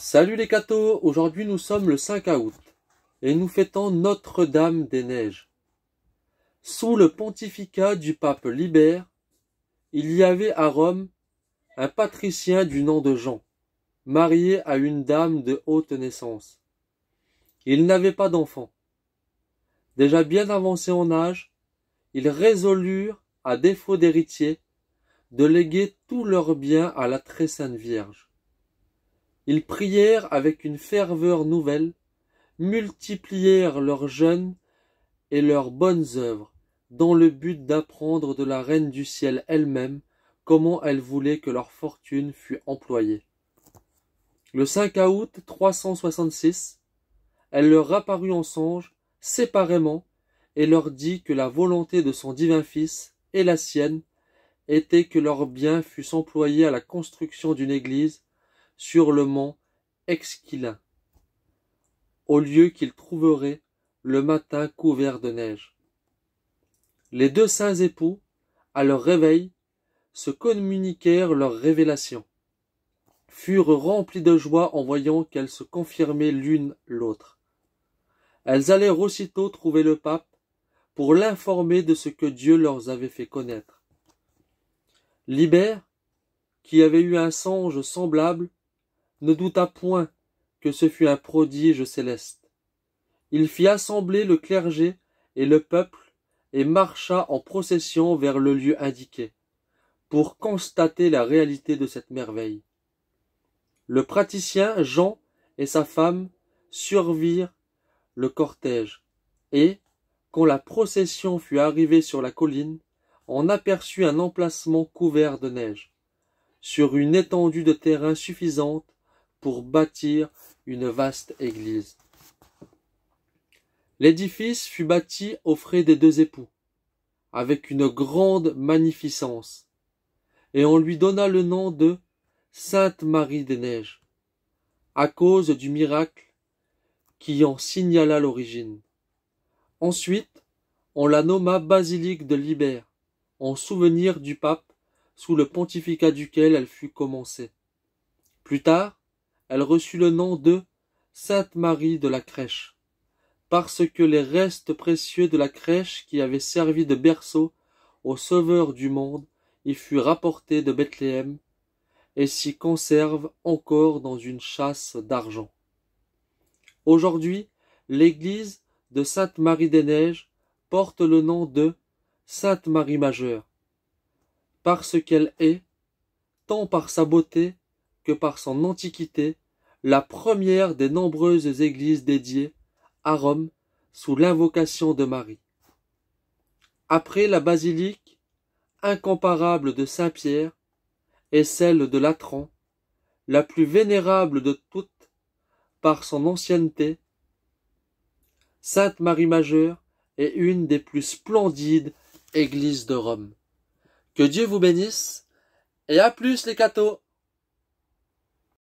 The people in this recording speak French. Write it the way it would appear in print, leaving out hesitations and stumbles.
Salut les cathos, aujourd'hui nous sommes le 5 août et nous fêtons Notre-Dame des Neiges. Sous le pontificat du pape Libère, il y avait à Rome un patricien du nom de Jean, marié à une dame de haute naissance. Il n'avait pas d'enfant. Déjà bien avancés en âge, ils résolurent, à défaut d'héritier, de léguer tous leurs biens à la très sainte Vierge. Ils prièrent avec une ferveur nouvelle, multiplièrent leurs jeûnes et leurs bonnes œuvres, dans le but d'apprendre de la Reine du Ciel elle-même comment elle voulait que leur fortune fût employée. Le 5 août 366, elle leur apparut en songe, séparément, et leur dit que la volonté de son divin Fils et la sienne était que leurs biens fussent employés à la construction d'une église sur le mont Esquilin, au lieu qu'ils trouveraient le matin couvert de neige. Les deux saints époux, à leur réveil, se communiquèrent leurs révélations, furent remplis de joie en voyant qu'elles se confirmaient l'une l'autre. Elles allèrent aussitôt trouver le pape pour l'informer de ce que Dieu leur avait fait connaître. Libère, qui avait eu un songe semblable, ne douta point que ce fût un prodige céleste. Il fit assembler le clergé et le peuple et marcha en procession vers le lieu indiqué, pour constater la réalité de cette merveille. Le praticien Jean et sa femme survirent le cortège, et, quand la procession fut arrivée sur la colline, on aperçut un emplacement couvert de neige, sur une étendue de terrain suffisante pour bâtir une vaste église. L'édifice fut bâti aux frais des deux époux, avec une grande magnificence, et on lui donna le nom de Sainte Marie des Neiges, à cause du miracle qui en signala l'origine. Ensuite, on la nomma basilique de Libère, en souvenir du pape sous le pontificat duquel elle fut commencée. Plus tard, elle reçut le nom de Sainte Marie de la Crèche, parce que les restes précieux de la crèche qui avait servi de berceau au Sauveur du monde y furent rapportés de Bethléem et s'y conservent encore dans une châsse d'argent. Aujourd'hui, l'église de Sainte Marie des Neiges porte le nom de Sainte Marie Majeure, parce qu'elle est, tant par sa beauté que par son antiquité, la première des nombreuses églises dédiées à Rome sous l'invocation de Marie. Après la basilique incomparable de Saint-Pierre et celle de Latran, la plus vénérable de toutes par son ancienneté, Sainte Marie Majeure est une des plus splendides églises de Rome. Que Dieu vous bénisse et à plus les cathos!